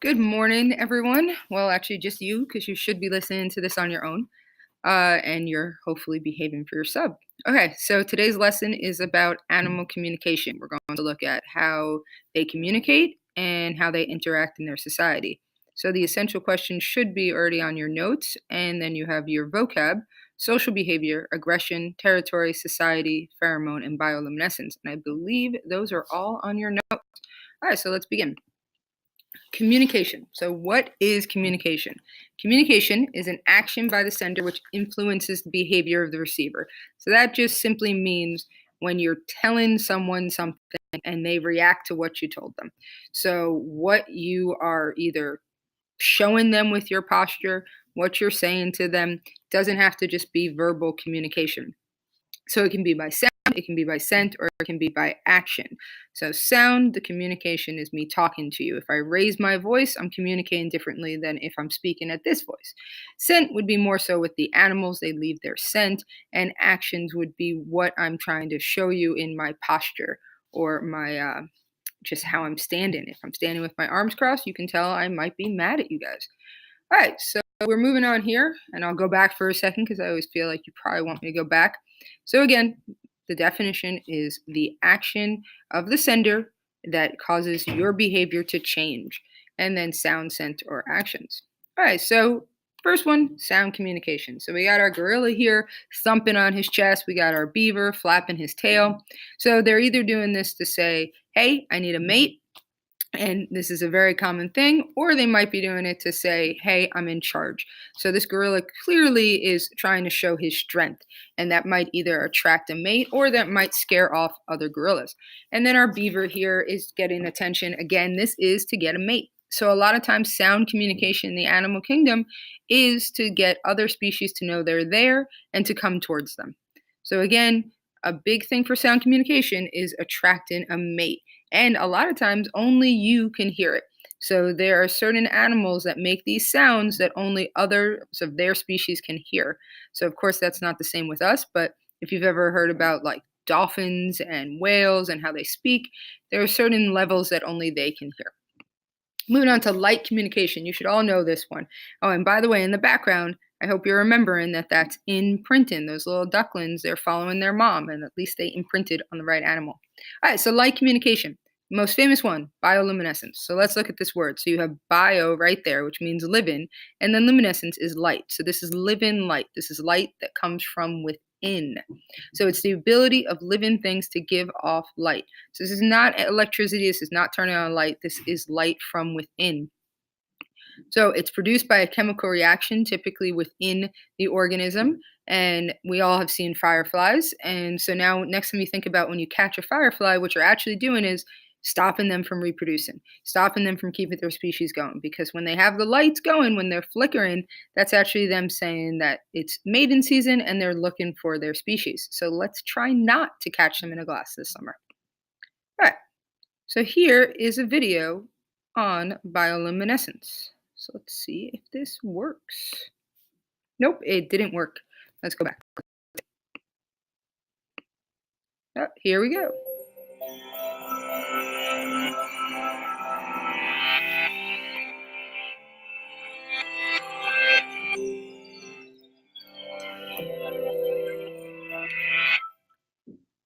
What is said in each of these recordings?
Good morning, everyone. Well, actually, just you, because you should be listening to this on your own, and you're hopefully behaving for your sub. Okay, so today's lesson is about animal communication. We're going to look at how they communicate and how they interact in their society. So the essential questions should be already on your notes, and then you have your vocab, social behavior, aggression, territory, society, pheromone, and bioluminescence. And I believe those are all on your notes. All right, so let's begin. Communication. So, what is communication? Communication is an action by the sender which influences the behavior of the receiver. So, that just simply means when you're telling someone something and they react to what you told them. So, what you are either showing them with your posture, what you're saying to them, doesn't have to just be verbal communication. So it can be by sound, it can be by scent, or it can be by action. So sound, the communication is me talking to you. If I raise my voice, I'm communicating differently than if I'm speaking at this voice. Scent would be more so with the animals, they leave their scent, and actions would be what I'm trying to show you in my posture or my just how I'm standing. If I'm standing with my arms crossed, you can tell I might be mad at you guys. All right, so we're moving on here, and I'll go back for a second because I always feel like you probably want me to go back. So, again, the definition is the action of the sender that causes your behavior to change, and then sound, scent, or actions. All right, so first one, sound communication. So, we got our gorilla here thumping on his chest, we got our beaver flapping his tail. So, they're either doing this to say, hey, I need a mate, and this is a very common thing, or they might be doing it to say, hey, I'm in charge. So this gorilla clearly is trying to show his strength, and that might either attract a mate or that might scare off other gorillas. And then our beaver here is getting attention. Again, this is to get a mate. So a lot of times sound communication in the animal kingdom is to get other species to know they're there and to come towards them. So again, a big thing for sound communication is attracting a mate. And a lot of times, only you can hear it. So there are certain animals that make these sounds that only others of their species can hear. So, of course, that's not the same with us. But if you've ever heard about like dolphins and whales and how they speak, there are certain levels that only they can hear. Moving on to light communication. You should all know this one. Oh, and by the way, in the background, I hope you're remembering that that's imprinting. Those little ducklings, they're following their mom, and at least they imprinted on the right animal. All right, so light communication. Most famous one, bioluminescence. So let's look at this word. So you have bio right there, which means living, and then luminescence is light. So this is living light. This is light that comes from within. So it's the ability of living things to give off light. So this is not electricity. This is not turning on light. This is light from within. So it's produced by a chemical reaction, typically within the organism. And we all have seen fireflies. And so now, next time you think about when you catch a firefly, what you're actually doing is stopping them from reproducing, stopping them from keeping their species going. Because when they have the lights going, when they're flickering, that's actually them saying that it's mating season and they're looking for their species. So let's try not to catch them in a glass this summer. All right. So here is a video on bioluminescence. So let's see if this works. Nope, it didn't work. Let's go back. Oh, here we go.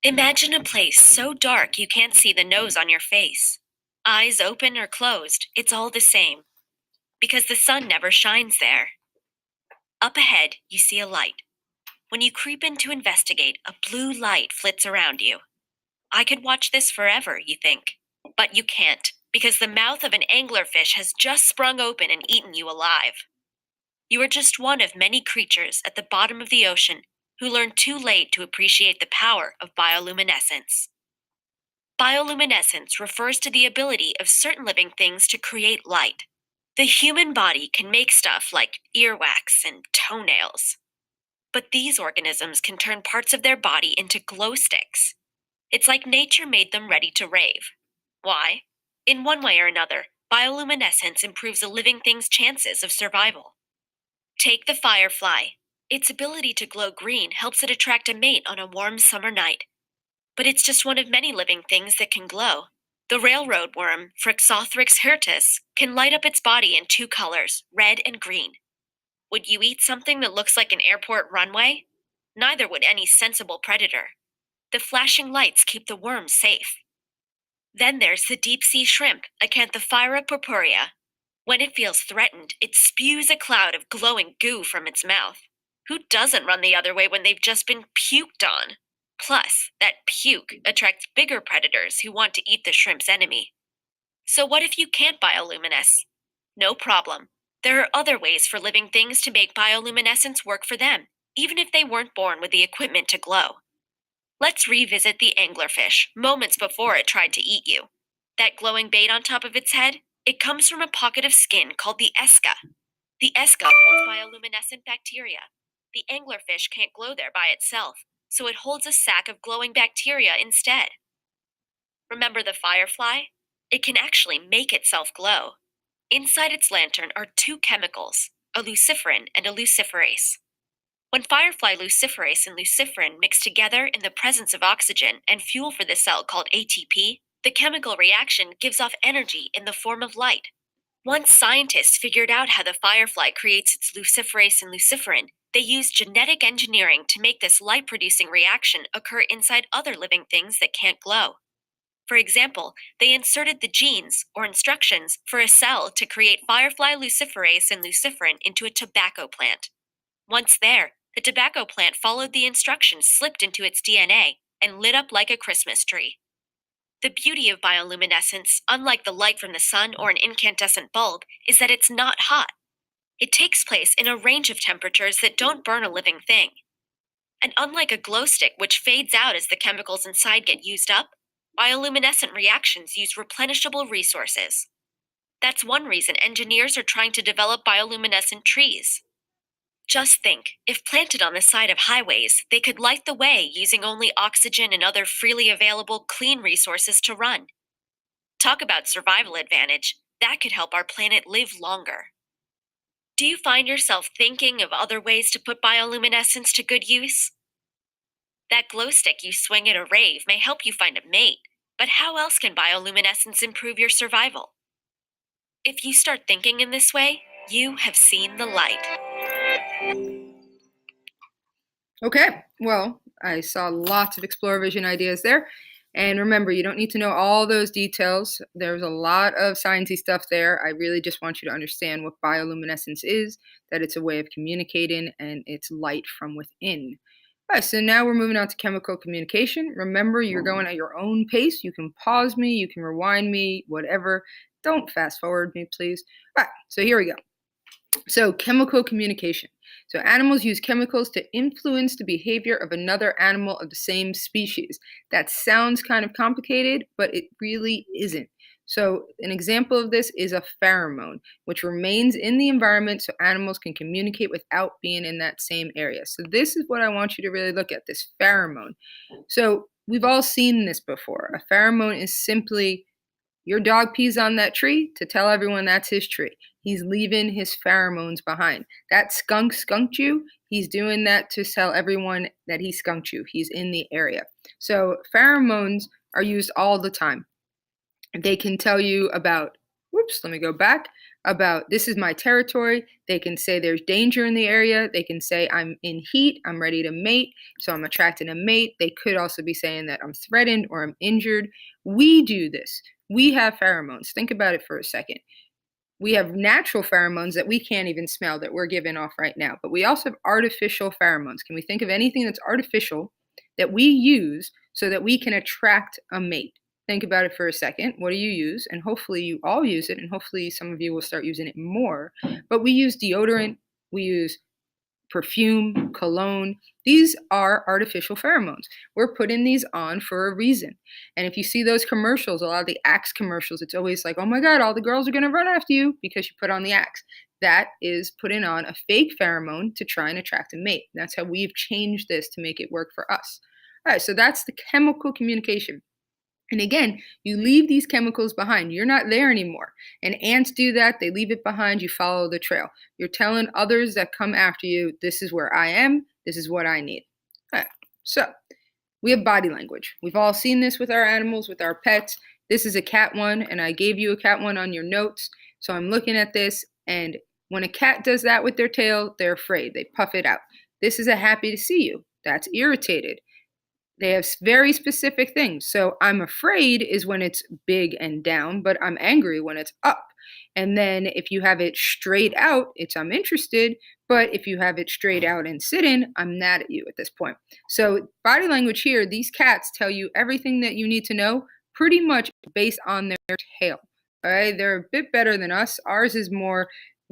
Imagine a place so dark you can't see the nose on your face. Eyes open or closed, it's all the same, because the sun never shines there. Up ahead, you see a light. When you creep in to investigate, a blue light flits around you. I could watch this forever, you think. But you can't, because the mouth of an anglerfish has just sprung open and eaten you alive. You are just one of many creatures at the bottom of the ocean who learned too late to appreciate the power of bioluminescence. Bioluminescence refers to the ability of certain living things to create light. The human body can make stuff like earwax and toenails. But these organisms can turn parts of their body into glow sticks. It's like nature made them ready to rave. Why? In one way or another, bioluminescence improves a living thing's chances of survival. Take the firefly. Its ability to glow green helps it attract a mate on a warm summer night. But it's just one of many living things that can glow. The railroad worm, Phryxothrix hirtus, can light up its body in two colors, red and green. Would you eat something that looks like an airport runway? Neither would any sensible predator. The flashing lights keep the worms safe. Then there's the deep sea shrimp, Acanthophyra purpurea. When it feels threatened, it spews a cloud of glowing goo from its mouth. Who doesn't run the other way when they've just been puked on? Plus, that puke attracts bigger predators who want to eat the shrimp's enemy. So what if you can't bioluminesce? No problem. There are other ways for living things to make bioluminescence work for them, even if they weren't born with the equipment to glow. Let's revisit the anglerfish, moments before it tried to eat you. That glowing bait on top of its head? It comes from a pocket of skin called the esca. The esca holds bioluminescent bacteria. The anglerfish can't glow there by itself, so it holds a sac of glowing bacteria instead. Remember the firefly? It can actually make itself glow. Inside its lantern are two chemicals, a luciferin and a luciferase. When firefly luciferase and luciferin mix together in the presence of oxygen and fuel for the cell called ATP, the chemical reaction gives off energy in the form of light. Once scientists figured out how the firefly creates its luciferase and luciferin, they used genetic engineering to make this light-producing reaction occur inside other living things that can't glow. For example, they inserted the genes, or instructions, for a cell to create firefly luciferase and luciferin into a tobacco plant. Once there, the tobacco plant followed the instructions slipped into its DNA and lit up like a Christmas tree. The beauty of bioluminescence, unlike the light from the sun or an incandescent bulb, is that it's not hot. It takes place in a range of temperatures that don't burn a living thing. And unlike a glow stick, which fades out as the chemicals inside get used up, bioluminescent reactions use replenishable resources. That's one reason engineers are trying to develop bioluminescent trees. Just think, if planted on the side of highways, they could light the way using only oxygen and other freely available clean resources to run. Talk about survival advantage. That could help our planet live longer. Do you find yourself thinking of other ways to put bioluminescence to good use? That glow stick you swing at a rave may help you find a mate, but how else can bioluminescence improve your survival? If you start thinking in this way, you have seen the light. Okay, well, I saw lots of Explore Vision ideas there. And remember, you don't need to know all those details. There's a lot of sciencey stuff there. I really just want you to understand what bioluminescence is, that it's a way of communicating, and it's light from within. All right, so now we're moving on to chemical communication. Remember, you're going at your own pace. You can pause me, you can rewind me, whatever. Don't fast forward me, please. All right, so here we go. So, chemical communication. So, animals use chemicals to influence the behavior of another animal of the same species. That sounds kind of complicated, but it really isn't. So, an example of this is a pheromone, which remains in the environment so animals can communicate without being in that same area. So, this is what I want you to really look at, this pheromone. So, we've all seen this before. A pheromone is simply your dog pees on that tree to tell everyone that's his tree. He's leaving his pheromones behind. That skunk skunked you. He's doing that to tell everyone that he skunked you. He's in the area. So pheromones are used all the time. They can tell you about, let me go back, about this is my territory. They can say there's danger in the area. They can say I'm in heat, I'm ready to mate, so I'm attracting a mate. They could also be saying that I'm threatened or I'm injured. We do this. We have pheromones. Think about it for a second. We have natural pheromones that we can't even smell that we're giving off right now, but we also have artificial pheromones. Can we think of anything that's artificial that we use so that we can attract a mate? Think about it for a second. What do you use? And hopefully you all use it, and hopefully some of you will start using it more. But we use deodorant, we use perfume, cologne. These are artificial pheromones. We're putting these on for a reason. And if you see those commercials, a lot of the Axe commercials, it's always like, oh my God, all the girls are going to run after you because you put on the Axe. That is putting on a fake pheromone to try and attract a mate. That's how we've changed this to make it work for us. All right, so that's the chemical communication. And again, you leave these chemicals behind. You're not there anymore. And ants do that. They leave it behind. You follow the trail. You're telling others that come after you, this is where I am. This is what I need. All right. So we have body language. We've all seen this with our animals, with our pets. This is a cat one, and I gave you a cat one on your notes. So I'm looking at this, and when a cat does that with their tail, they're afraid. They puff it out. This is a happy to see you. That's irritated. They have very specific things. So I'm afraid is when it's big and down, but I'm angry when it's up. And then if you have it straight out, it's I'm interested. But if you have it straight out and sitting, I'm mad at you at this point. So body language here, these cats tell you everything that you need to know pretty much based on their tail. All right, they're a bit better than us. Ours is more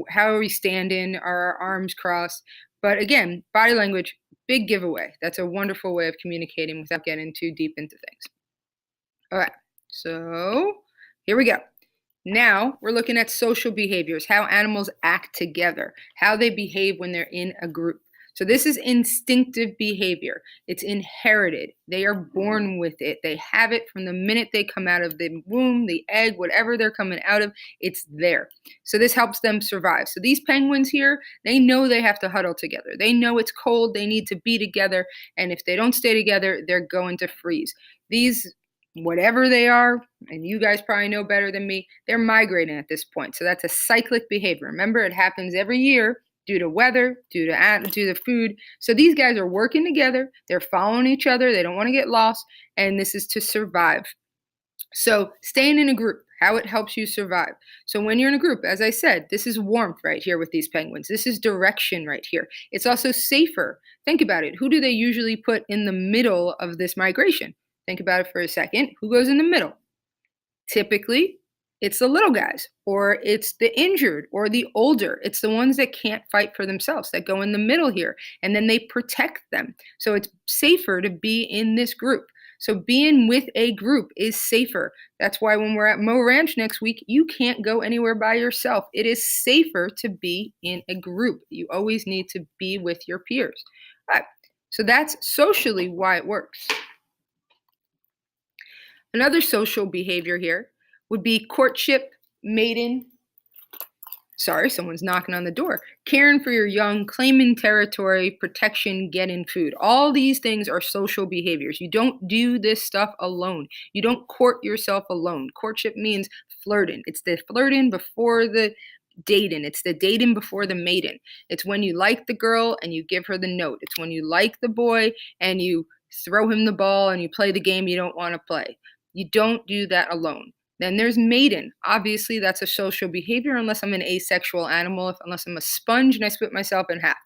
how are we standing? Are our arms crossed? But again, body language, big giveaway. That's a wonderful way of communicating without getting too deep into things. All right, so here we go. Now we're looking at social behaviors, how animals act together, how they behave when they're in a group. So this is instinctive behavior. It's inherited. They are born with it. They have it from the minute they come out of the womb, the egg, whatever they're coming out of, it's there. So this helps them survive. So these penguins here, they know they have to huddle together. They know it's cold. They need to be together. And if they don't stay together, they're going to freeze. These whatever they are, and you guys probably know better than me, they're migrating at this point. So that's a cyclic behavior. Remember, it happens every year due to weather, due to food. So these guys are working together. They're following each other. They don't want to get lost, and this is to survive. So staying in a group, how it helps you survive. So when you're in a group, as I said, this is warmth right here with these penguins. This is direction right here. It's also safer. Think about it. Who do they usually put in the middle of this migration? Think about it for a second. Who goes in the middle? Typically, it's the little guys, or it's the injured, or the older. It's the ones that can't fight for themselves that go in the middle here, and then they protect them. So it's safer to be in this group. So being with a group is safer. That's why when we're at Mo Ranch next week, you can't go anywhere by yourself. It is safer to be in a group. You always need to be with your peers. All right. So that's socially why it works. Another social behavior here would be courtship, mating. Sorry, someone's knocking on the door. Caring for your young, claiming territory, protection, getting food. All these things are social behaviors. You don't do this stuff alone. You don't court yourself alone. Courtship means flirting. It's the flirting before the dating. It's the dating before the mating. It's when you like the girl and you give her the note. It's when you like the boy and you throw him the ball and you play the game you don't want to play. You don't do that alone. Then there's mating. Obviously, that's a social behavior unless I'm an asexual animal, unless I'm a sponge and I split myself in half.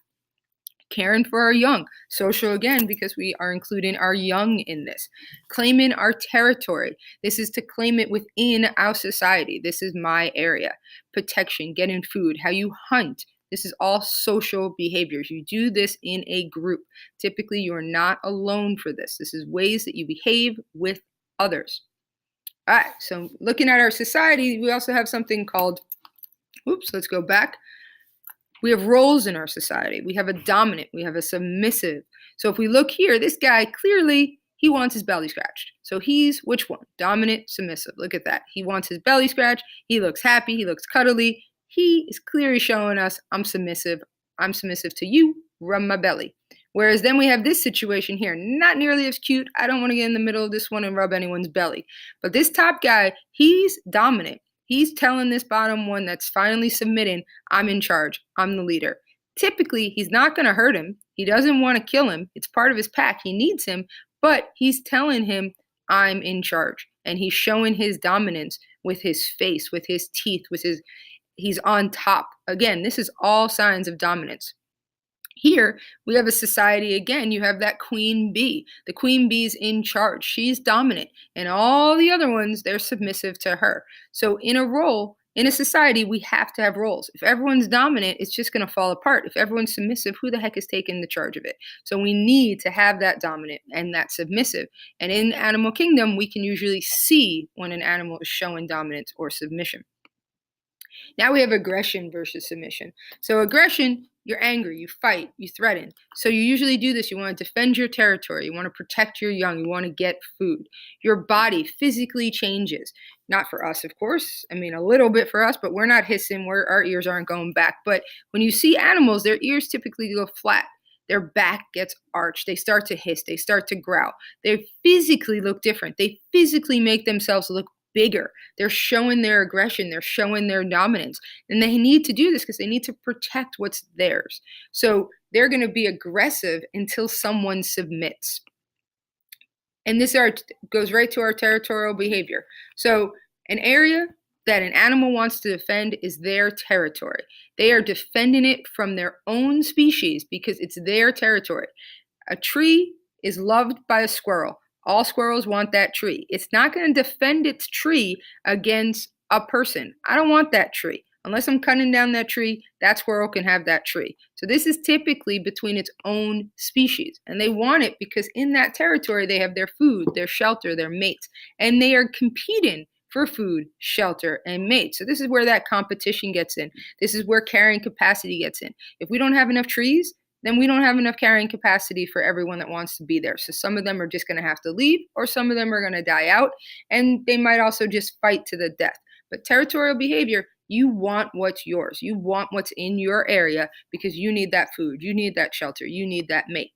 Caring for our young. Social again because we are including our young in this. Claiming our territory. This is to claim it within our society. This is my area. Protection, getting food, how you hunt. This is all social behaviors. You do this in a group. Typically, you're not alone for this. This is ways that you behave with others. All right, so looking at our society, we also have something called, let's go back. We have roles in our society. We have a dominant, we have a submissive. So if we look here, this guy clearly, he wants his belly scratched. So he's which one? Dominant, submissive. Look at that. He wants his belly scratched. He looks happy. He looks cuddly. He is clearly showing us, I'm submissive. I'm submissive to you. Rub my belly. Whereas then we have this situation here, not nearly as cute. I don't want to get in the middle of this one and rub anyone's belly. But this top guy, he's dominant. He's telling this bottom one that's finally submitting, I'm in charge. I'm the leader. Typically, he's not going to hurt him. He doesn't want to kill him. It's part of his pack. He needs him. But he's telling him, I'm in charge. And he's showing his dominance with his face, with his teeth, he's on top. Again, this is all signs of dominance. Here, we have a society, again, you have that queen bee. The queen bee's in charge. She's dominant. And all the other ones, they're submissive to her. So in a role, in a society, we have to have roles. If everyone's dominant, it's just going to fall apart. If everyone's submissive, who the heck is taking the charge of it? So we need to have that dominant and that submissive. And in animal kingdom, we can usually see when an animal is showing dominance or submission. Now we have aggression versus submission. So aggression, you're angry, you fight, you threaten. So you usually do this. You want to defend your territory. You want to protect your young. You want to get food. Your body physically changes. Not for us, of course. I mean, a little bit for us, but we're not hissing. Our ears aren't going back. But when you see animals, their ears typically go flat. Their back gets arched. They start to hiss. They start to growl. They physically look different. They physically make themselves look bigger. They're showing their aggression. They're showing their dominance. And they need to do this because they need to protect what's theirs. So they're going to be aggressive until someone submits. And this goes right to our territorial behavior. So an area that an animal wants to defend is their territory. They are defending it from their own species because it's their territory. A tree is loved by a squirrel. All squirrels want that tree. It's not going to defend its tree against a person. I don't want that tree. Unless I'm cutting down that tree, that squirrel can have that tree. So this is typically between its own species. And they want it because in that territory, they have their food, their shelter, their mates. And they are competing for food, shelter, and mates. So this is where that competition gets in. This is where carrying capacity gets in. If we don't have enough trees, then we don't have enough carrying capacity for everyone that wants to be there. So some of them are just going to have to leave, or some of them are going to die out, and they might also just fight to the death. But territorial behavior, you want what's yours. You want what's in your area because you need that food, you need that shelter, you need that mate.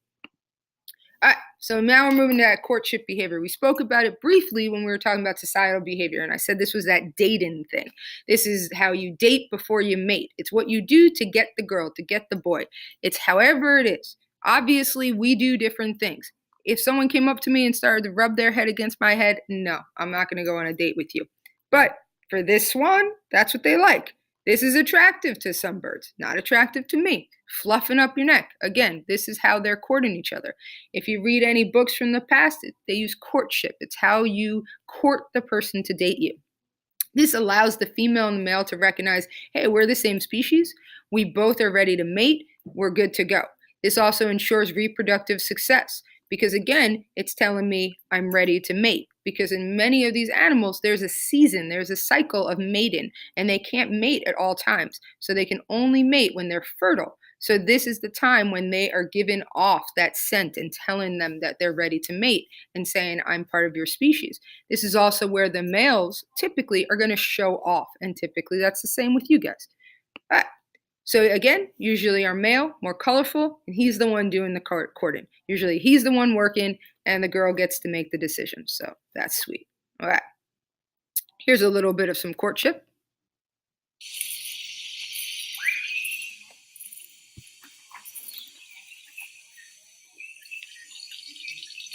All right, so now we're moving to that courtship behavior. We spoke about it briefly when we were talking about societal behavior, and I said this was that dating thing. This is how you date before you mate. It's what you do to get the girl, to get the boy. It's however it is. Obviously, we do different things. If someone came up to me and started to rub their head against my head, no, I'm not going to go on a date with you. But for this swan, that's what they like. This is attractive to some birds, not attractive to me. Fluffing up your neck. Again, this is how they're courting each other. If you read any books from the past, they use courtship. It's how you court the person to date you. This allows the female and the male to recognize, hey, we're the same species. We both are ready to mate. We're good to go. This also ensures reproductive success because, again, it's telling me I'm ready to mate. Because in many of these animals, there's a season, there's a cycle of mating, and they can't mate at all times. So they can only mate when they're fertile. So this is the time when they are giving off that scent and telling them that they're ready to mate and saying, I'm part of your species. This is also where the males typically are going to show off. And typically that's the same with you guys. All right. So again, usually our male, more colorful, and he's the one doing the courting. Usually he's the one working and the girl gets to make the decision. So that's sweet. All right. Here's a little bit of some courtship.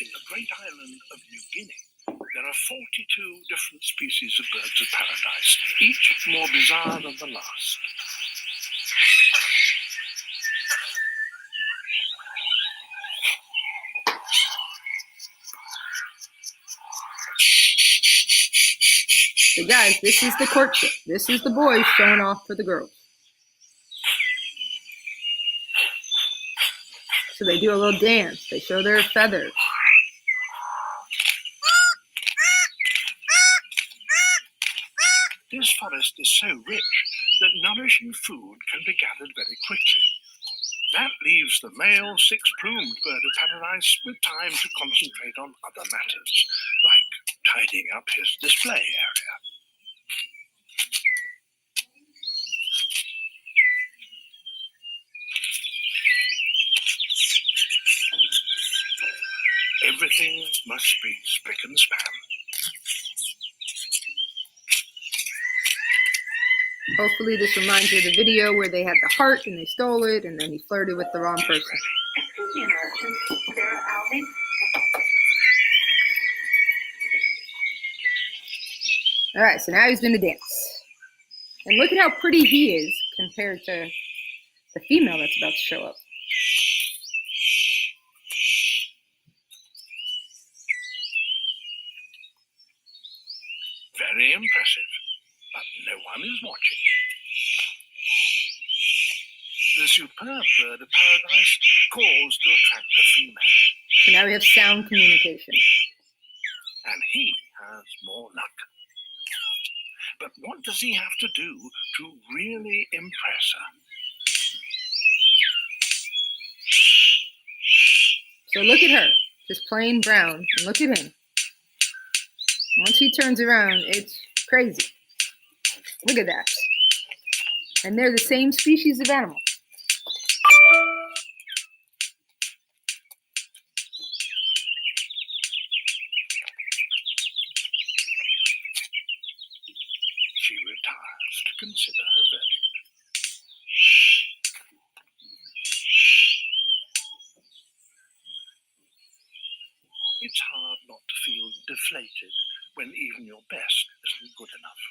In the great island of New Guinea, there are 42 different species of birds of paradise, each more bizarre than the last. So guys, this is the courtship. This is the boys showing off for the girls. So they do a little dance. They show their feathers. This forest is so rich that nourishing food can be gathered very quickly. That leaves the male six-plumed bird of paradise with time to concentrate on other matters, like tidying up his display area. Everything must be spick and span. Hopefully this reminds you of the video where they had the heart and they stole it and then he flirted with the wrong person. All right, so now he's going to dance. And look at how pretty he is compared to the female that's about to show up. Very impressive, but no one is watching. The superb bird of paradise calls to attract the female. So now we have sound communication. And he has more luck. But what does he have to do to really impress her? So look at her, just plain brown, and look at him. Once he turns around, it's crazy. Look at that. And they're the same species of animal. feel deflated when even your best isn't good enough.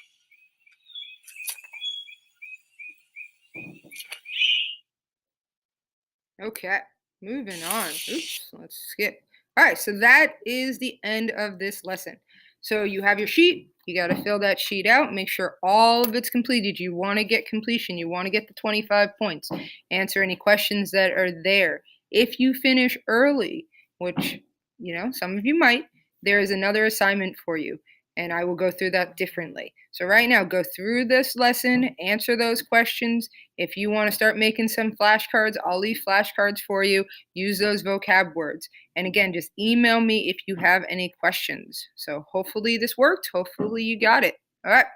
Okay, moving on. Oops, let's skip. All right, so that is the end of this lesson. So you have your sheet. You got to fill that sheet out. Make sure all of it's completed. You want to get completion. You want to get the 25 points. Answer any questions that are there. If you finish early, which, some of you might, there is another assignment for you. And I will go through that differently. So right now, go through this lesson, answer those questions. If you want to start making some flashcards, I'll leave flashcards for you. Use those vocab words. And again, just email me if you have any questions. So hopefully this worked. Hopefully you got it. All right.